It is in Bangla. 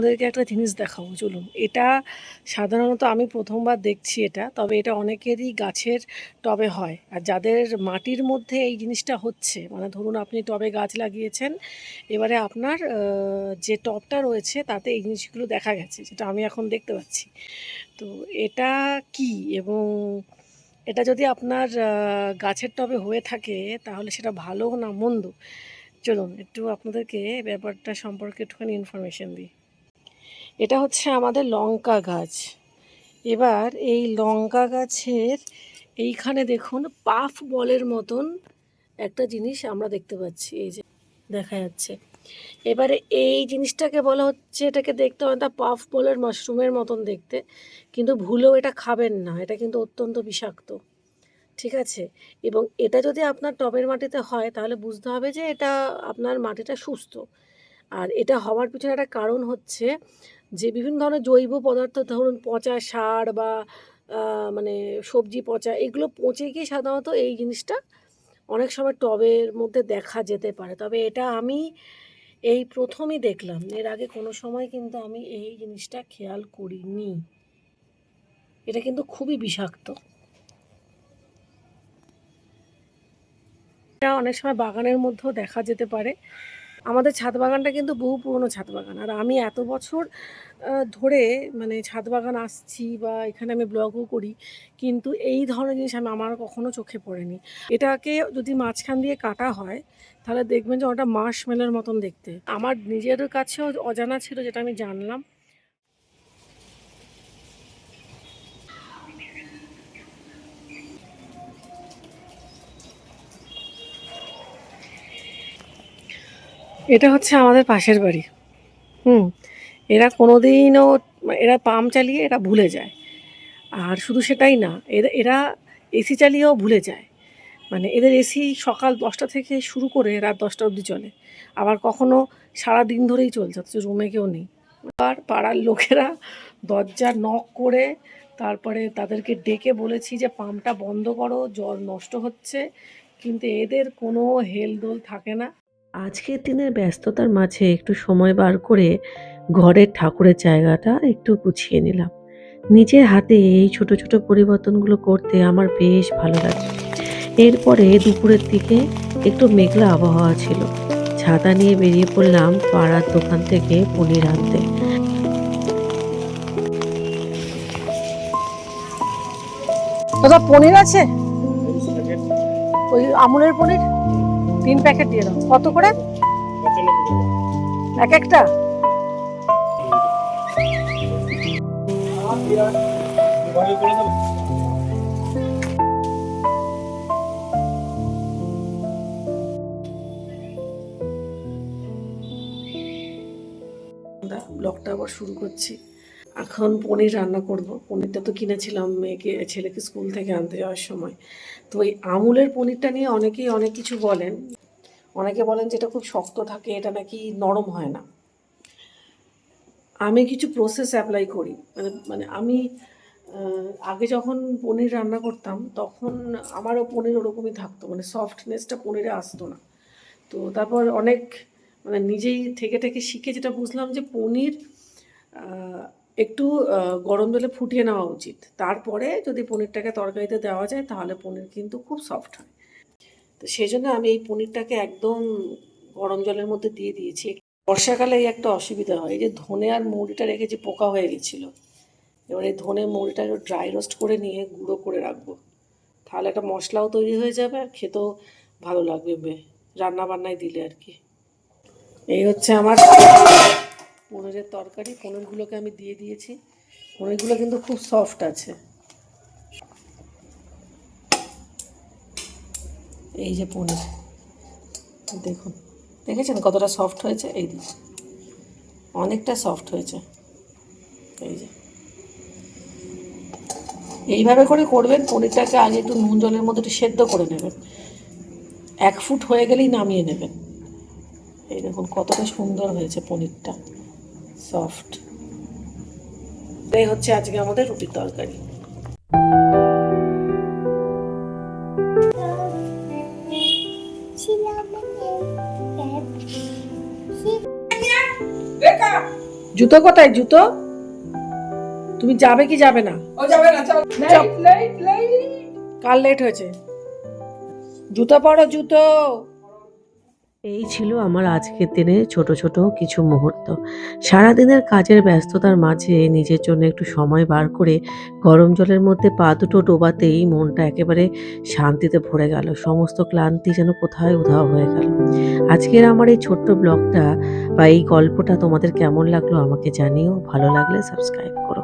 আপনাদেরকে একটা জিনিস দেখাবো, চলুন। এটা সাধারণত আমি প্রথমবার দেখছি এটা, তবে এটা অনেকেরই গাছের টবে হয়। আর যাদের মাটির মধ্যে এই জিনিসটা হচ্ছে, মানে ধরুন আপনি টবে গাছ লাগিয়েছেন, এবারে আপনার যে টবটা রয়েছে তাতে এই জিনিসগুলো দেখা গেছে, যেটা আমি এখন দেখতে পাচ্ছি। তো এটা কি, এবং এটা যদি আপনার গাছের টবে হয়ে থাকে তাহলে সেটা ভালো না মন্দ, চলুন একটু আপনাদেরকে ব্যাপারটা সম্পর্কে একটুখানি ইনফরমেশন দিই। এটা হচ্ছে আমাদের লঙ্কা গাছ। এবার এই লঙ্কা গাছের এইখানে দেখুন পাফ বলের মতন একটা জিনিস আমরা দেখতে পাচ্ছি, এই যে দেখা যাচ্ছে। এবারে এই জিনিসটাকে বলা হচ্ছে, এটাকে দেখতে অনেকটা পাফ বলের মাশরুমের মতন দেখতে, কিন্তু ভুলেও এটা খাবেন না, এটা কিন্তু অত্যন্ত বিষাক্ত, ঠিক আছে? এবং এটা যদি আপনার টবের মাটিতে হয় তাহলে বুঝতে হবে যে এটা আপনার মাটিটা সুস্থ। আর এটা হওয়ার পিছনে একটা কারণ হচ্ছে যে বিভিন্ন ধরনের জৈব পদার্থ, ধরুন পচা সার বা মানে সবজি পচা, এগুলো পচে গিয়ে সাধারণত এই জিনিসটা অনেক সময় টবের মধ্যে দেখা যেতে পারে। তবে এটা আমি এই প্রথমই দেখলাম, এর আগে কোনো সময় কিন্তু আমি এই জিনিসটা খেয়াল করিনি। এটা কিন্তু খুবই বিষাক্ত। এটা অনেক সময় বাগানের মধ্যেও দেখা যেতে পারে। আমাদের ছাদ বাগানটা কিন্তু বহু পুরনো ছাদ বাগান, আর আমি এত বছর ধরে মানে ছাদ বাগান আসছি বা এখানে আমি ব্লগও করি, কিন্তু এই ধরনের জিনিস আমার কখনো চোখে পড়েনি। এটাকে যদি মাঝখান দিয়ে কাটা হয় তাহলে দেখবেন যে ওটা মার্শমেলোর মতন দেখতে। আমার নিজের কাছেও অজানা ছিল, যেটা আমি জানলাম। এটা হচ্ছে আমাদের পাশের বাড়ি। হুম, এরা কোনোদিনও, এরা পাম্প চালিয়ে এরা ভুলে যায়। আর শুধু সেটাই না, এরা এরা এসি চালিয়েও ভুলে যায়। মানে এদের এসি সকাল 10টা থেকে শুরু করে রাত 10টা অবধি চলে, আবার কখনো সারা দিন ধরেই চলছে, অথচ রুমে কেউ নেই। আর পাড়ার লোকেরা দরজা নক করে তারপরে তাদেরকে ডেকে বলেছি যে পাম্পটা বন্ধ করো, জল নষ্ট হচ্ছে, কিন্তু এদের কোনো হেলদোল থাকে না। আজকের দিনের ব্যস্ততার মাঝে একটু সময় বার করে ঘরের ঠাকুরের জায়গাটা একটু গুছিয়ে নিলাম। নিজের হাতে এই ছোট ছোট পরিবর্তনগুলো করতে আমার বেশ ভালো লাগে। এরপরে দুপুরের দিকে একটু মেঘলা আবহাওয়া ছিল, ছাতা নিয়ে বেরিয়ে পড়লাম পাড়ার দোকান থেকে পনির আনতে। দাদা পনির আছে? ওই আমুলের পনির 3 প্যাকেট দিয়ে দাও। কত করে এক একটা? ব্লগটা আবার শুরু করছি। এখন পনির রান্না করব। পনিরটা তো কিনেছিলাম ছেলেকে স্কুল থেকে আনতে যাওয়ার সময়। তো এই আমুলের পনিরটা নিয়ে অনেকেই অনেক কিছু বলেন। অনেকে বলেন যে এটা খুব শক্ত থাকে, এটা নাকি নরম হয় না। আমি কিছু প্রসেস অ্যাপ্লাই করি, মানে মানে আমি আগে যখন পনির রান্না করতাম তখন আমারও পনির ওরকমই থাকতো, মানে সফটনেসটা পনিরে আসতো না। তো তারপর অনেক মানে নিজেই থেকে থেকে শিখে যেটা বুঝলাম যে পনির একটু গরম জলে ফুটিয়ে নেওয়া উচিত, তারপরে যদি পনিরটাকে তরকারিতে দেওয়া যায় তাহলে পনির কিন্তু খুব সফট হয়। তো সেই জন্য আমি এই পনিরটাকে একদম গরম জলের মধ্যে দিয়ে দিয়েছি। বর্ষাকালে এই একটা অসুবিধা হয়, এই যে ধনে আর মৌরিটা রেখেছি পোকা হয়ে গেছিলো। এবার এই ধনে মৌরিটা ড্রাই রোস্ট করে নিয়ে গুঁড়ো করে রাখবো, তাহলে একটা মশলাও তৈরি হয়ে যাবে আর খেতেও ভালো লাগবে রান্না বান্নায় দিলে আর কি। এই হচ্ছে আমার পনিরের তরকারি। পনিরগুলোকে আমি দিয়ে দিয়েছি। পনিরগুলো কিন্তু খুব সফট আছে। এই যে পনির দেখুন, দেখেছেন কতটা সফট হয়েছে? এই দিন অনেকটা সফট হয়েছে। এই যে এইভাবে করে করবেন। পনিরটাকে আগে একটু নুন জলের মধ্যে একটু সেদ্ধ করে নেবেন, 1 ফুট হয়ে গেলেই নামিয়ে নেবেন। এই দেখুন কতটা সুন্দর হয়েছে পনিরটা, সফট। এই হচ্ছে আজকে আমাদের রুটির তরকারি। জুতো কোথায় জুতো? তুমি যাবে কি যাবে না? ও যাবে না, চল। Late late late. কার লেট হয়েছে? জুতো পরো, জুতো। এই ছিল আমার আজকের দিনে ছোট ছোট কিছু মুহূর্ত। সারাদিনের কাজের ব্যস্ততার মাঝে নিজের জন্য একটু সময় বার করে গরম জলের মধ্যে পা দুটো ডোবাতেই মনটা একেবারে শান্তিতে ভরে গেল। সমস্ত ক্লান্তি যেন কোথায় উধাও হয়ে গেল। আজকের আমার এই ছোট্ট ব্লগটা বা এই গল্পটা তোমাদের কেমন লাগলো আমাকে জানিও। ভালো লাগলে সাবস্ক্রাইব করো।